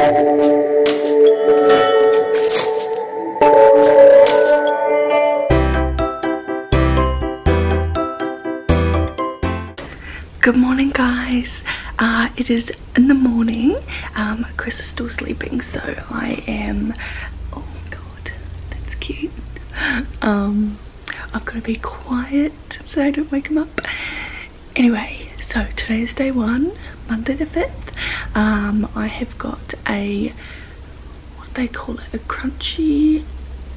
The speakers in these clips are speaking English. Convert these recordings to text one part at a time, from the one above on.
Good morning, guys. It is in the morning. Chris is still sleeping, so I am, oh my god, that's cute. I'm gonna be quiet so I don't wake him up. Anyway, so today is day 1, Monday the 5th. I have got a, what do they call it, a crunchy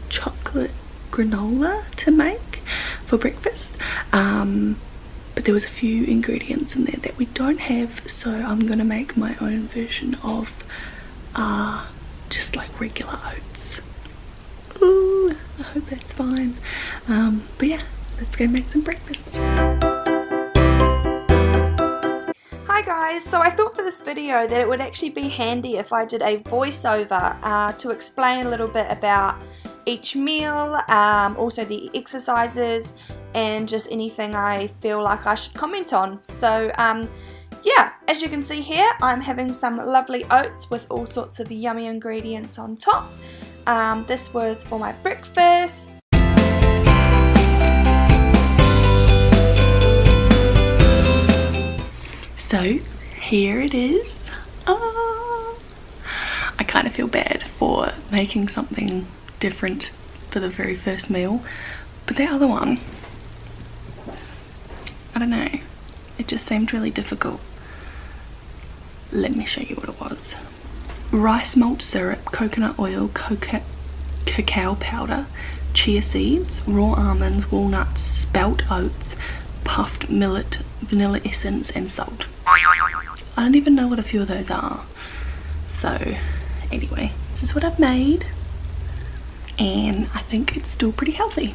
chocolate granola to make for breakfast. But there was a few ingredients in there that we don't have, so I'm gonna make my own version of just like regular oats. Ooh, I hope that's fine. But yeah, let's go make some breakfast. Hi guys, so I thought for this video that it would actually be handy if I did a voiceover to explain a little bit about each meal, also the exercises, and just anything I feel like I should comment on. So yeah, as you can see here, I'm having some lovely oats with all sorts of yummy ingredients on top. This was for my breakfast. So here it is. I kind of feel bad for making something different for the very first meal, but the other one, I don't know, it just seemed really difficult. Let me show you what it was. Rice malt syrup, coconut oil, cacao powder, chia seeds, raw almonds, walnuts, spelt oats, puffed millet, vanilla essence and salt. I don't even know what a few of those are. So anyway, this is what I've made, and I think it's still pretty healthy.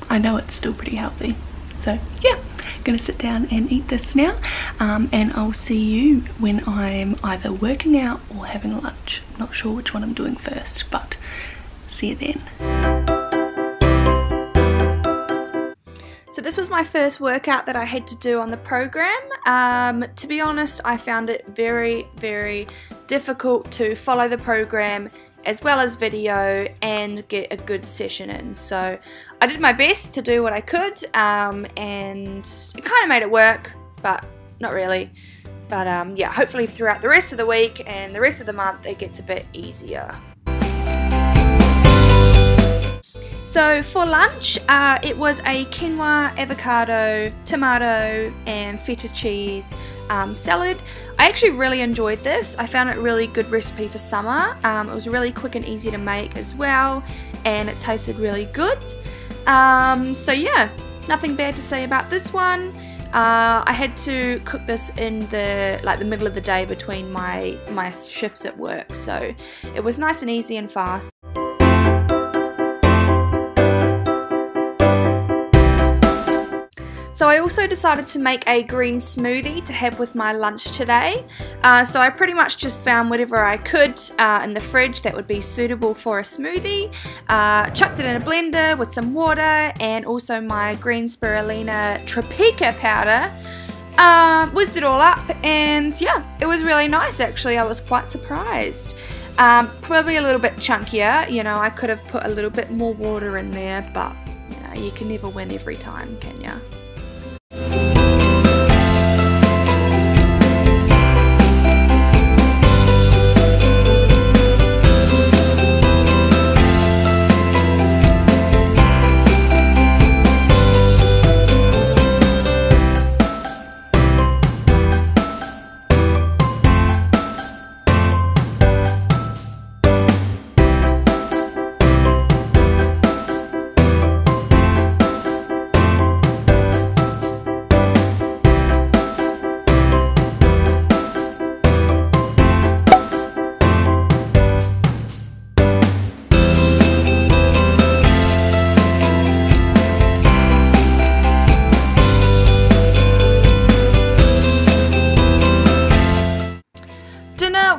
I know it's still pretty healthy. So yeah, I'm gonna sit down and eat this now, and I'll see you when I'm either working out or having lunch. I'm not sure which one I'm doing first, but see you then. So this was my first workout that I had to do on the program. To be honest, I found it very, very difficult to follow the program as well as video and get a good session in. So I did my best to do what I could, and it kind of made it work, but not really. But yeah, hopefully throughout the rest of the week and the rest of the month it gets a bit easier. So for lunch, it was a quinoa, avocado, tomato and feta cheese salad. I actually really enjoyed this. I found it a really good recipe for summer. It was really quick and easy to make as well, and it tasted really good. So yeah, nothing bad to say about this one. I had to cook this in the middle of the day between my shifts at work, so it was nice and easy and fast. So I also decided to make a green smoothie to have with my lunch today. So I pretty much just found whatever I could in the fridge that would be suitable for a smoothie, chucked it in a blender with some water and also my green spirulina tropika powder, whizzed it all up, and yeah, it was really nice actually. I was quite surprised. Probably a little bit chunkier, you know, I could have put a little bit more water in there, but you know, you can never win every time, can ya?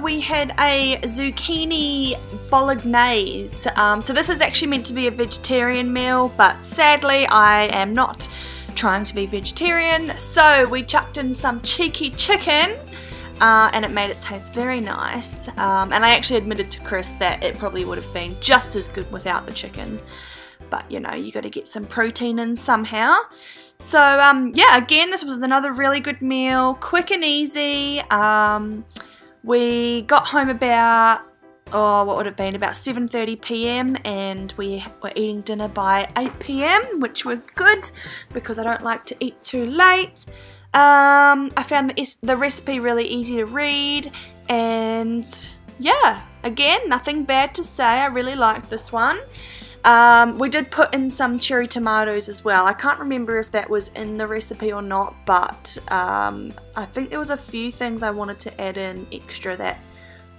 We had a zucchini bolognese. So this is actually meant to be a vegetarian meal, but sadly I am not trying to be vegetarian, so we chucked in some cheeky chicken and it made it taste very nice. And I actually admitted to Chris that it probably would have been just as good without the chicken. But you know, you got to get some protein in somehow. So yeah, again, this was another really good meal, quick and easy. We got home about, oh, what would it have been, about 7:30 p.m. and we were eating dinner by 8 p.m, which was good because I don't like to eat too late. I found the recipe really easy to read, and yeah, again, nothing bad to say. I really liked this one. We did put in some cherry tomatoes as well. I can't remember if that was in the recipe or not, but I think there was a few things I wanted to add in extra that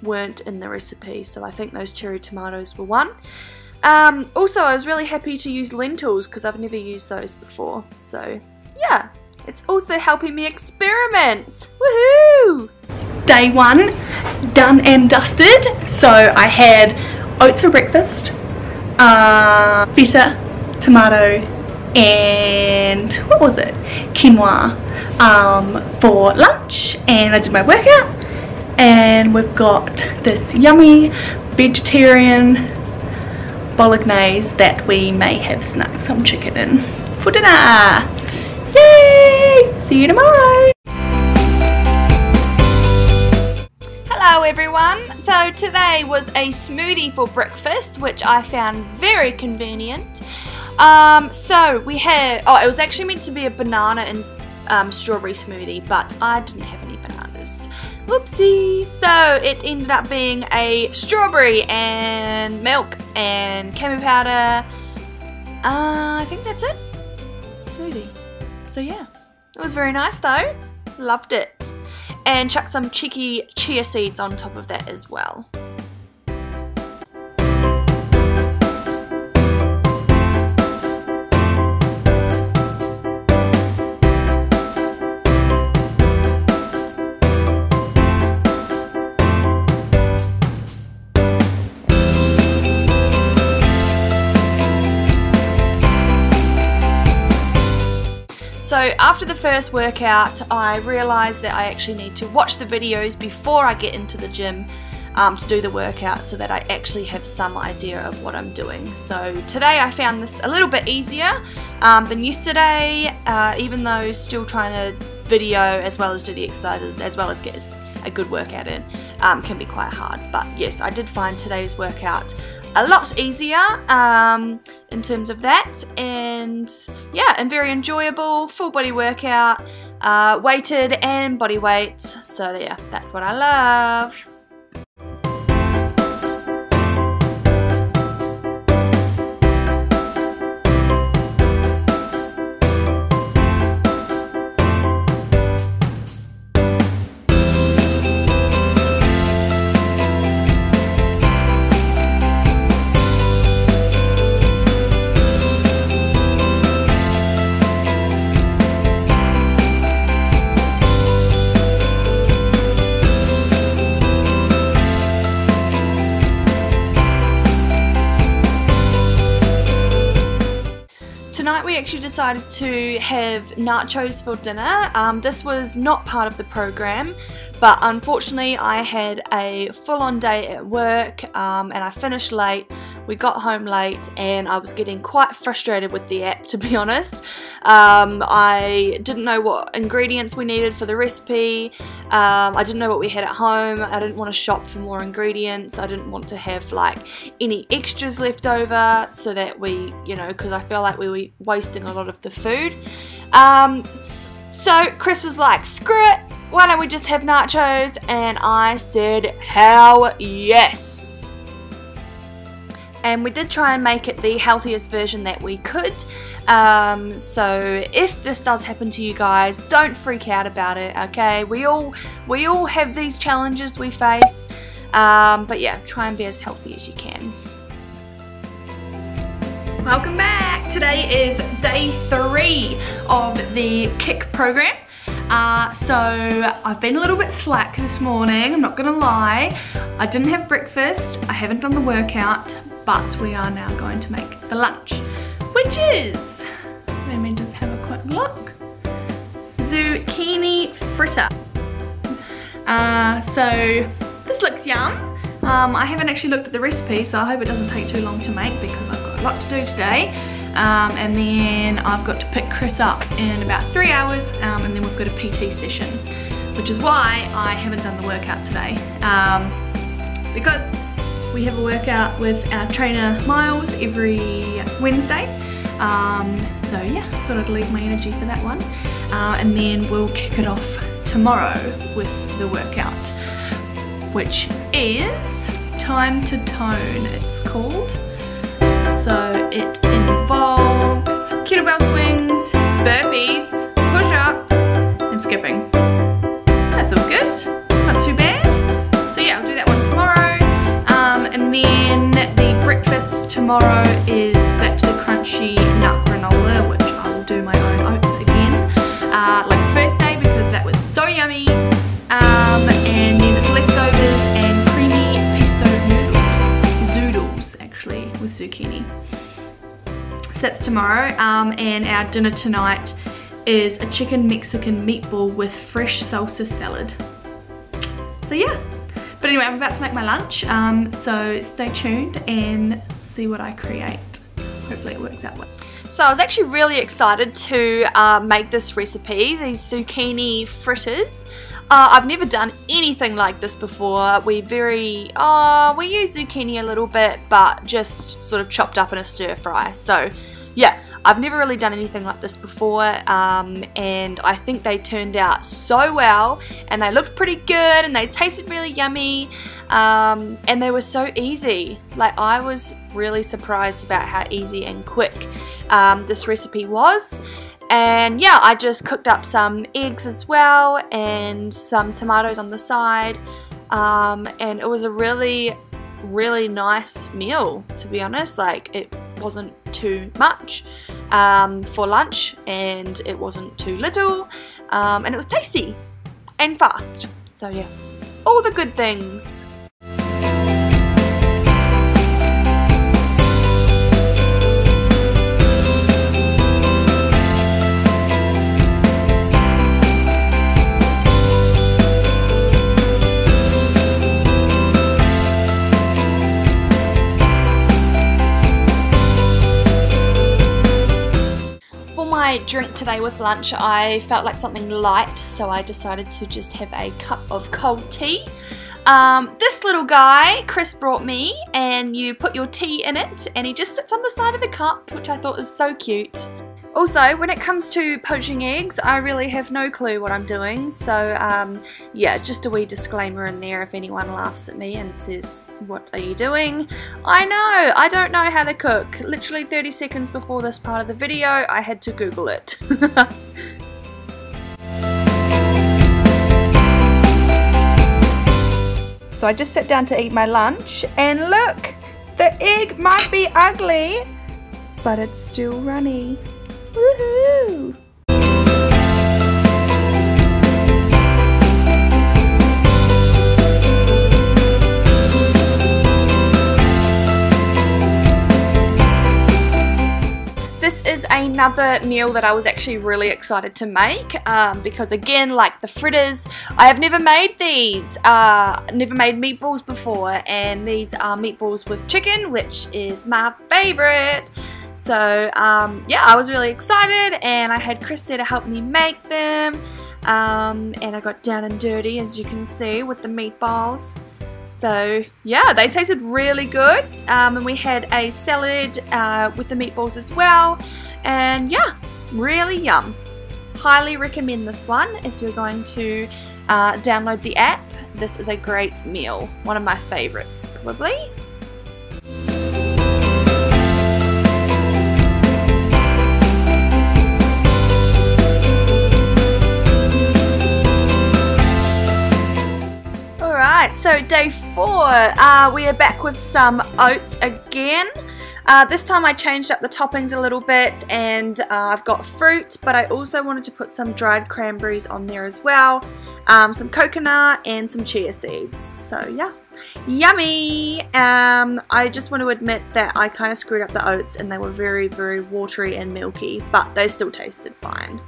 weren't in the recipe, so I think those cherry tomatoes were one. Also, I was really happy to use lentils because I've never used those before, so yeah, it's also helping me experiment. Woohoo! Day 1 done and dusted. So I had oats for breakfast, feta, tomato, and what was it? Quinoa for lunch, and I did my workout, and we've got this yummy vegetarian bolognese that we may have snuck some chicken in for dinner. Yay! See you tomorrow! Hello everyone! So today was a smoothie for breakfast, which I found very convenient. So we had, oh, it was actually meant to be a banana and strawberry smoothie, but I didn't have any bananas. Whoopsie! So it ended up being a strawberry and milk and camo powder. I think that's it. Smoothie. So yeah, it was very nice though. Loved it. And chuck some cheeky chia seeds on top of that as well. So after the first workout, I realised that I actually need to watch the videos before I get into the gym to do the workout, so that I actually have some idea of what I'm doing. So today I found this a little bit easier than yesterday, even though still trying to video as well as do the exercises as well as get a good workout in can be quite hard. But yes, I did find today's workout a lot easier in terms of that, and yeah, and very enjoyable, full body workout, weighted and body weight. So yeah, that's what I love. Tonight we actually decided to have nachos for dinner. This was not part of the program, but unfortunately I had a full-on day at work and I finished late. We got home late and I was getting quite frustrated with the app, to be honest. I didn't know what ingredients we needed for the recipe. I didn't know what we had at home. I didn't want to shop for more ingredients. I didn't want to have like any extras left over, so that we, you know, because I feel like we were wasting a lot of the food. So Chris was like, screw it, why don't we just have nachos? And I said, hell yes. And we did try and make it the healthiest version that we could. So if this does happen to you guys, don't freak out about it, okay? We all have these challenges we face. But yeah, try and be as healthy as you can. Welcome back. Today is day 3 of the KIC program. So I've been a little bit slack this morning, I'm not gonna lie. I didn't have breakfast, I haven't done the workout, but we are now going to make the lunch, which is, let me just have a quick look, zucchini fritter. So this looks yum. I haven't actually looked at the recipe, so I hope it doesn't take too long to make because I've got a lot to do today. And then I've got to pick Chris up in about 3 hours, and then we've got a PT session, which is why I haven't done the workout today. Because we have a workout with our trainer Miles every Wednesday. So yeah, thought I'd leave my energy for that one. And then we'll kick it off tomorrow with the workout, which is Time to Tone, it's called. So it involves kettlebell swings, burpees, push-ups, and skipping. That's all good, not too bad. So yeah, I'll do that one tomorrow. And then the breakfast tomorrow is back to the crunchy nut granola, which I will do my own oats again, like the first day because that was so yummy. And then it's leftovers and creamy pesto noodles, zoodles actually, with zucchini. So that's tomorrow, and our dinner tonight is a chicken Mexican meatball with fresh salsa salad. So yeah, but anyway, I'm about to make my lunch, so stay tuned and see what I create. Hopefully it works out well. So I was actually really excited to make this recipe, these zucchini fritters. I've never done anything like this before. We use zucchini a little bit, but just sort of chopped up in a stir fry. So yeah, I've never really done anything like this before, and I think they turned out so well, and they looked pretty good, and they tasted really yummy, and they were so easy. Like, I was really surprised about how easy and quick this recipe was. And yeah, I just cooked up some eggs as well and some tomatoes on the side, and it was a really nice meal, to be honest. Like, it wasn't too much for lunch, and it wasn't too little, and it was tasty and fast. So yeah, all the good things. Drink today with lunch, I felt like something light, so I decided to just have a cup of cold tea. This little guy Chris brought me, and you put your tea in it and he just sits on the side of the cup, which I thought was so cute. Also, when it comes to poaching eggs, I really have no clue what I'm doing, so yeah, just a wee disclaimer in there if anyone laughs at me and says, "What are you doing?" I know, I don't know how to cook. Literally 30 seconds before this part of the video, I had to Google it. So I just sat down to eat my lunch, and look! The egg might be ugly, but it's still runny. Woohoo! This is another meal that I was actually really excited to make because, again, like the fritters, I have never made these, never made meatballs before, and these are meatballs with chicken, which is my favorite. So yeah, I was really excited, and I had Chris there to help me make them, and I got down and dirty, as you can see, with the meatballs. So yeah, they tasted really good, and we had a salad with the meatballs as well, and yeah, really yum. Highly recommend this one if you're going to download the app. This is a great meal, one of my favorites probably. Alright, so day 4, we are back with some oats again. This time I changed up the toppings a little bit, and I've got fruit, but I also wanted to put some dried cranberries on there as well, some coconut and some chia seeds. So yeah, yummy! I just want to admit that I kind of screwed up the oats, and they were very, very watery and milky, but they still tasted fine.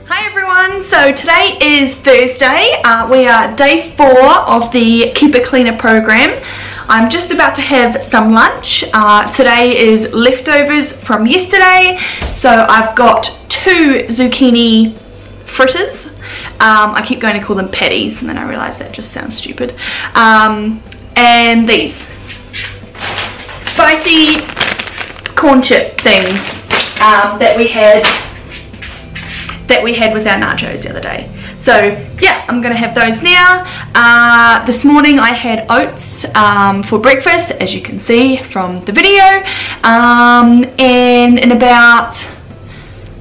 Hi everyone, so today is Thursday. We are day 4 of the Keep It Cleaner program. I'm just about to have some lunch. Today is leftovers from yesterday, so I've got 2 zucchini fritters. I keep going to call them patties and then I realise that just sounds stupid. And these spicy corn chip things that we had with our nachos the other day. So yeah, I'm gonna have those now. This morning I had oats for breakfast, as you can see from the video, and in about,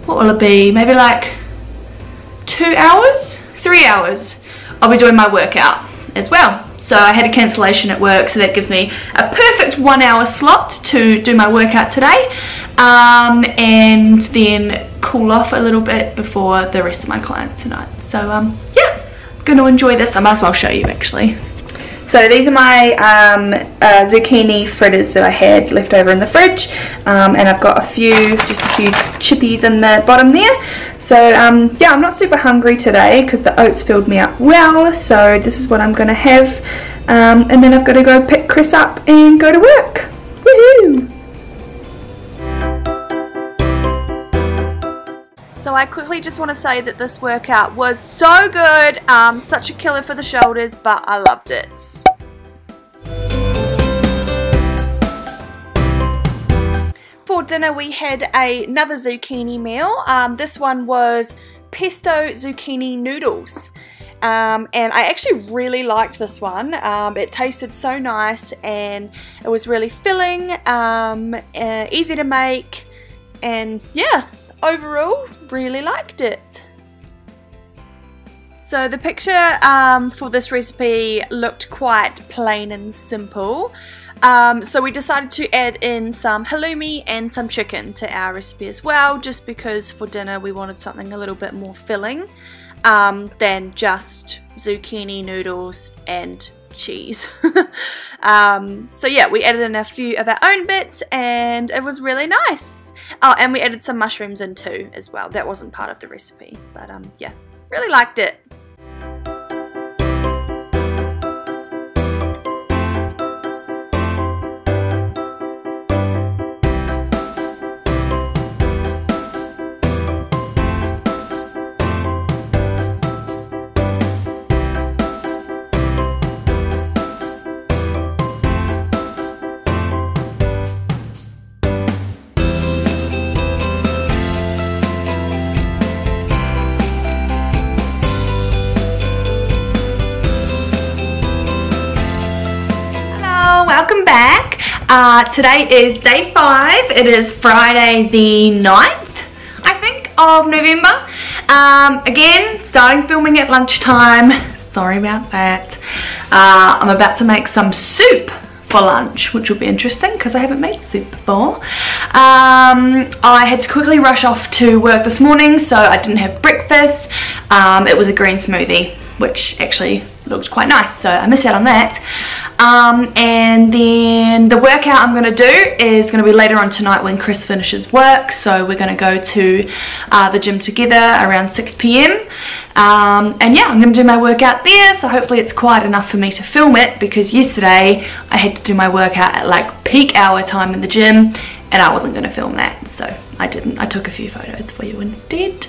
what will it be, maybe like 2 hours, 3 hours, I'll be doing my workout as well. So I had a cancellation at work, so that gives me a perfect 1 hour slot to do my workout today, and then cool off a little bit before the rest of my clients tonight. So yeah, I'm going to enjoy this. I might as well show you actually. So these are my zucchini fritters that I had left over in the fridge, and I've got just a few chippies in the bottom there. So yeah, I'm not super hungry today because the oats filled me up well, so this is what I'm going to have, and then I've got to go pick Chris up and go to work. Woohoo! So I quickly just want to say that this workout was so good, such a killer for the shoulders, but I loved it. For dinner we had another zucchini meal. This one was pesto zucchini noodles. And I actually really liked this one. It tasted so nice and it was really filling, easy to make, and yeah, overall really liked it. So the picture for this recipe looked quite plain and simple. So we decided to add in some halloumi and some chicken to our recipe as well, just because for dinner we wanted something a little bit more filling than just zucchini noodles and cheese. So yeah, we added in a few of our own bits and it was really nice. Oh, and we added some mushrooms in too as well. That wasn't part of the recipe, but yeah, really liked it. Welcome back. Today is day 5. It is Friday the 9th, I think, of November. Again, starting filming at lunchtime. Sorry about that. I'm about to make some soup for lunch, which will be interesting because I haven't made soup before. I had to quickly rush off to work this morning, so I didn't have breakfast. It was a green smoothie, which actually looked quite nice, so I missed out on that. And then the workout I'm going to do is going to be later on tonight when Chris finishes work, so we're going to go to the gym together around 6 PM. And yeah, I'm going to do my workout there, so hopefully it's quiet enough for me to film it, because yesterday I had to do my workout at like peak hour time in the gym and I wasn't going to film that, so I didn't. I took a few photos for you instead,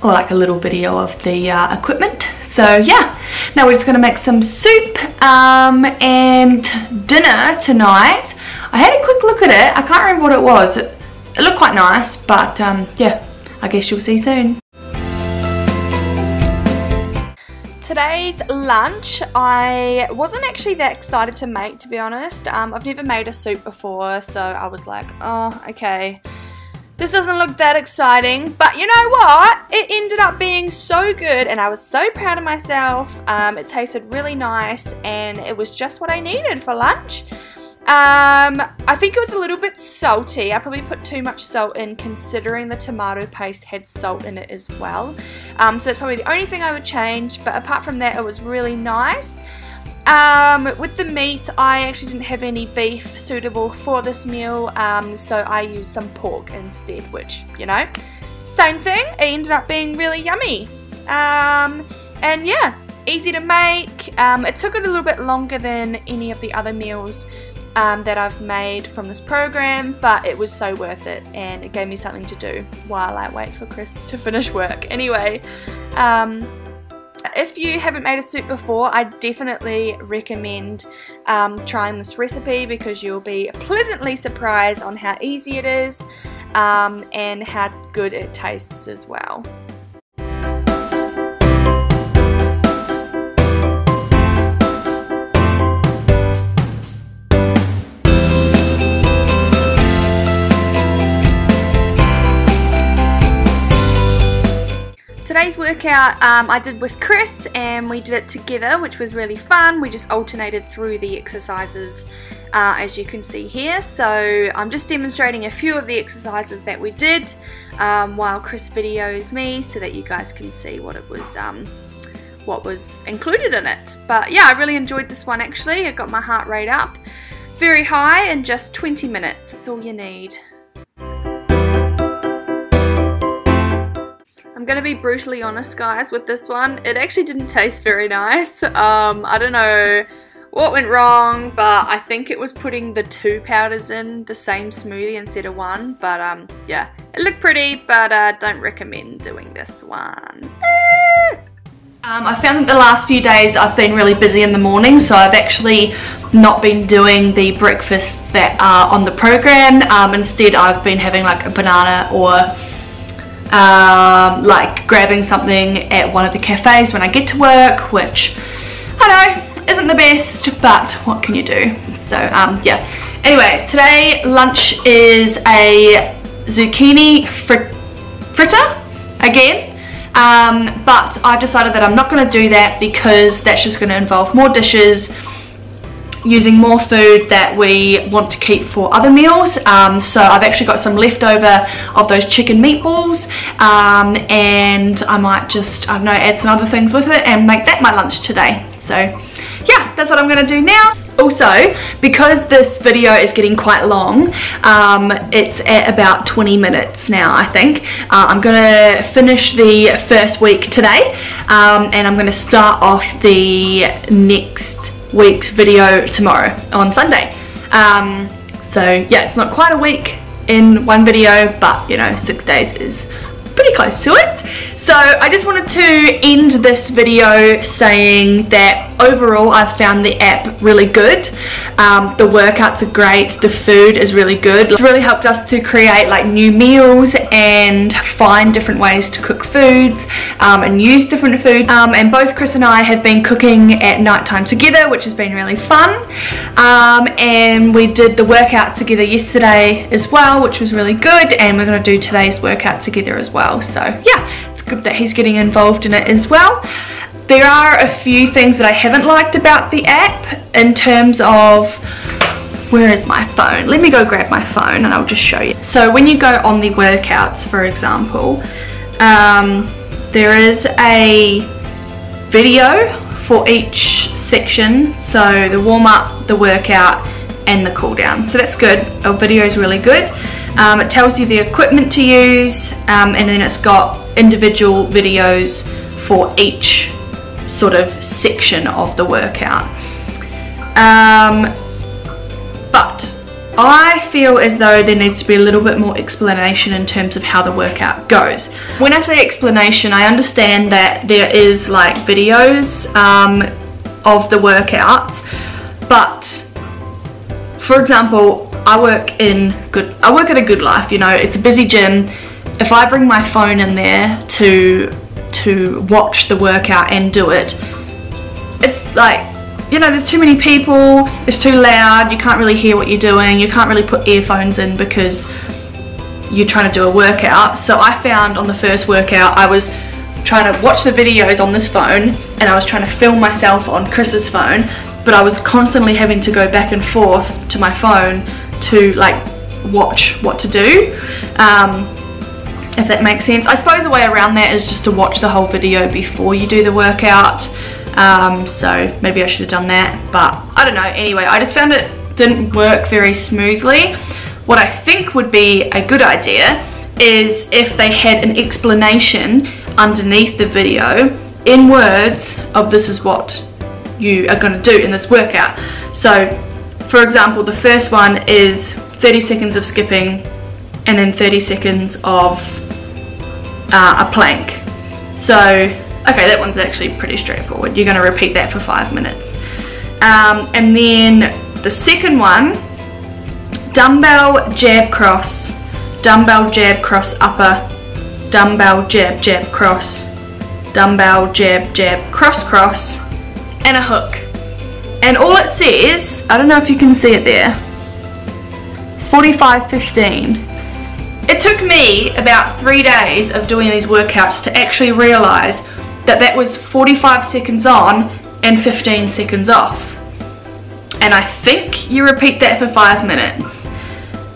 or like a little video of the equipment. So yeah, now we're just going to make some soup, and dinner tonight. I had a quick look at it. I can't remember what it was. It looked quite nice, but yeah, I guess you'll see soon. Today's lunch, I wasn't actually that excited to make, to be honest. I've never made a soup before, so I was like, oh, okay. This doesn't look that exciting, but you know what? It ended up being so good and I was so proud of myself. It tasted really nice and it was just what I needed for lunch. I think it was a little bit salty. I probably put too much salt in, considering the tomato paste had salt in it as well. So that's probably the only thing I would change, but apart from that, it was really nice. With the meat, I actually didn't have any beef suitable for this meal, so I used some pork instead, which, you know, same thing. It ended up being really yummy. And yeah, easy to make. It took it a little bit longer than any of the other meals that I've made from this program, but it was so worth it, and it gave me something to do while I wait for Chris to finish work. Anyway, if you haven't made a soup before, I definitely recommend trying this recipe, because you'll be pleasantly surprised on how easy it is and how good it tastes as well. Today's workout I did with Chris, and we did it together, which was really fun. We just alternated through the exercises as you can see here. So I'm just demonstrating a few of the exercises that we did while Chris videos me, so that you guys can see what was included in it. But yeah, I really enjoyed this one actually. It got my heart rate up very high in just 20 minutes. That's all you need. I'm gonna be brutally honest, guys, with this one. It actually didn't taste very nice. I don't know what went wrong, but I think it was putting the 2 powders in the same smoothie instead of 1. But yeah, it looked pretty, but don't recommend doing this one. I found that the last few days I've been really busy in the morning, so I've actually not been doing the breakfasts that are on the program. Instead, I've been having like a banana, or like grabbing something at one of the cafes when I get to work, which I know isn't the best, but what can you do? So yeah, anyway, today lunch is a zucchini fritter again, but I've decided that I'm not going to do that, because that's just going to involve more dishes, using more food that we want to keep for other meals. So I've actually got some leftover of those chicken meatballs, and I might just, I don't know, add some other things with it and make that my lunch today. So yeah, that's what I'm going to do now. Also, because this video is getting quite long, it's at about 20 minutes now, I think. I'm going to finish the first week today, and I'm going to start off the next week's video tomorrow on Sunday. So yeah, it's not quite a week in one video, but you know, 6 days is pretty close to it. So I just wanted to end this video saying that overall I've found the app really good. The workouts are great, the food is really good. It's really helped us to create like new meals and find different ways to cook foods and use different food. And both Chris and I have been cooking at night time together, which has been really fun. And we did the workout together yesterday as well, which was really good, and we're going to do today's workout together as well. So yeah, it's good that he's getting involved in it as well. There are a few things that I haven't liked about the app in terms of, where is my phone? Let me go grab my phone and I'll just show you. So when you go on the workouts, for example, there is a video for each section. So the warm up, the workout, and the cool down. So that's good. Our video is really good. It tells you the equipment to use, and then it's got individual videos for each sort of section of the workout. But I feel as though there needs to be a little bit more explanation in terms of how the workout goes. When I say explanation, I understand that there is like videos of the workouts, but for example, I work at a Good Life, you know, it's a busy gym. If I bring my phone in there to watch the workout and do it, it's like, you know, there's too many people, it's too loud, you can't really hear what you're doing, you can't really put earphones in because you're trying to do a workout. So I found on the first workout I was trying to watch the videos on this phone, and I was trying to film myself on Chris's phone, but I was constantly having to go back and forth to my phone to like watch what to do, if that makes sense. I suppose the way around that is just to watch the whole video before you do the workout. So maybe I should have done that, but I don't know. Anyway, I just found it didn't work very smoothly. What I think would be a good idea is if they had an explanation underneath the video in words of this is what you are going to do in this workout. So for example, the first one is 30 seconds of skipping and then 30 seconds of a plank. So okay, that one's actually pretty straightforward. You're going to repeat that for 5 minutes. And then the second one, dumbbell jab cross upper, dumbbell jab jab cross, dumbbell jab jab cross cross, and a hook. And all it says, I don't know if you can see it there, 45-15. It took me about 3 days of doing these workouts to actually realise that that was 45 seconds on and 15 seconds off. And I think you repeat that for 5 minutes.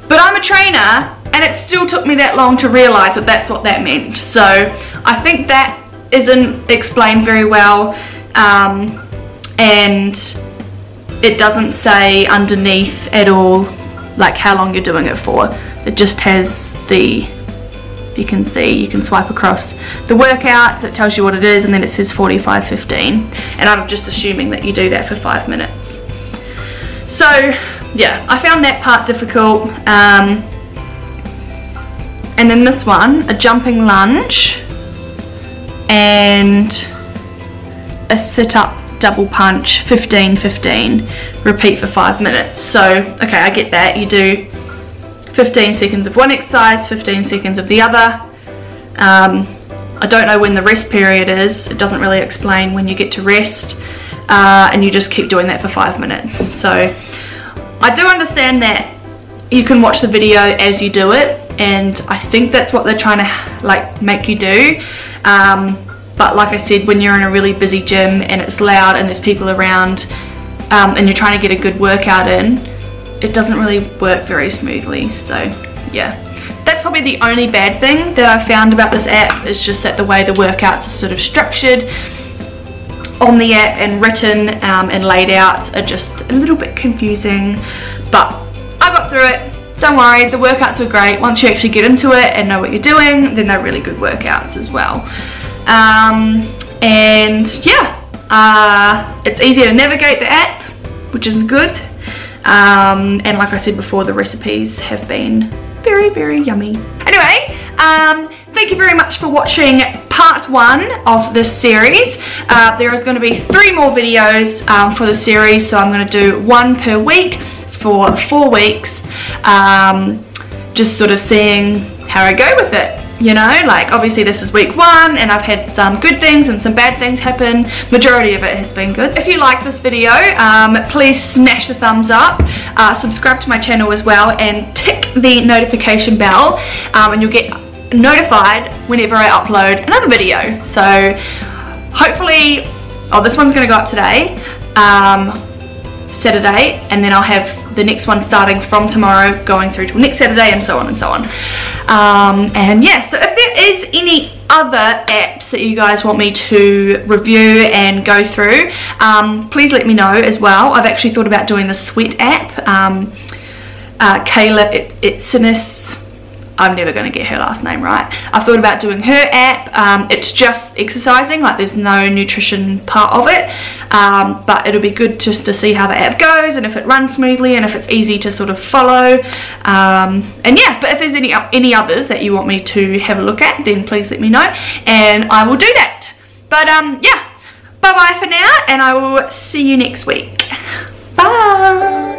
But I'm a trainer and it still took me that long to realise that that's what that meant. So I think that isn't explained very well, and it doesn't say underneath at all like how long you're doing it for. It just has the, if you can see, you can swipe across the workouts, it tells you what it is, and then it says 45-15, and I'm just assuming that you do that for 5 minutes. So yeah, I found that part difficult. And then this one, a jumping lunge and a sit-up double punch, 15-15, repeat for 5 minutes. So okay, I get that, you do 15 seconds of one exercise, 15 seconds of the other. I don't know when the rest period is, it doesn't really explain when you get to rest, and you just keep doing that for 5 minutes. So I do understand that you can watch the video as you do it, and I think that's what they're trying to like make you do. But like I said, when you're in a really busy gym and it's loud and there's people around, and you're trying to get a good workout in, it doesn't really work very smoothly. So yeah, that's probably the only bad thing that I found about this app, is just that the way the workouts are sort of structured on the app and written and laid out are just a little bit confusing. But I got through it, don't worry, the workouts are great. Once you actually get into it and know what you're doing, then they're really good workouts as well. And yeah, it's easier to navigate the app, which is good. And like I said before, the recipes have been very yummy. Anyway, thank you very much for watching part 1 of this series. There is going to be 3 more videos for the series, so I'm going to do 1 per week for 4 weeks, just sort of seeing how I go with it. You know, like obviously this is week 1 and I've had some good things and some bad things happen. Majority of it has been good. If you like this video, please smash the thumbs up, subscribe to my channel as well, and tick the notification bell, and you'll get notified whenever I upload another video. So hopefully, oh, this one's going to go up today, Saturday, and then I'll have the next one starting from tomorrow going through to next Saturday, and so on and so on. And yeah, so if there is any other apps that you guys want me to review and go through, please let me know as well. I've actually thought about doing the sweat app. Kayla Itzinis, I'm never going to get her last name right. I've thought about doing her app. It's just exercising, like there's no nutrition part of it, but it'll be good just to see how the app goes and if it runs smoothly and if it's easy to sort of follow. And yeah, but if there's any others that you want me to have a look at, then please let me know and I will do that. But yeah, bye bye for now, and I will see you next week. Bye.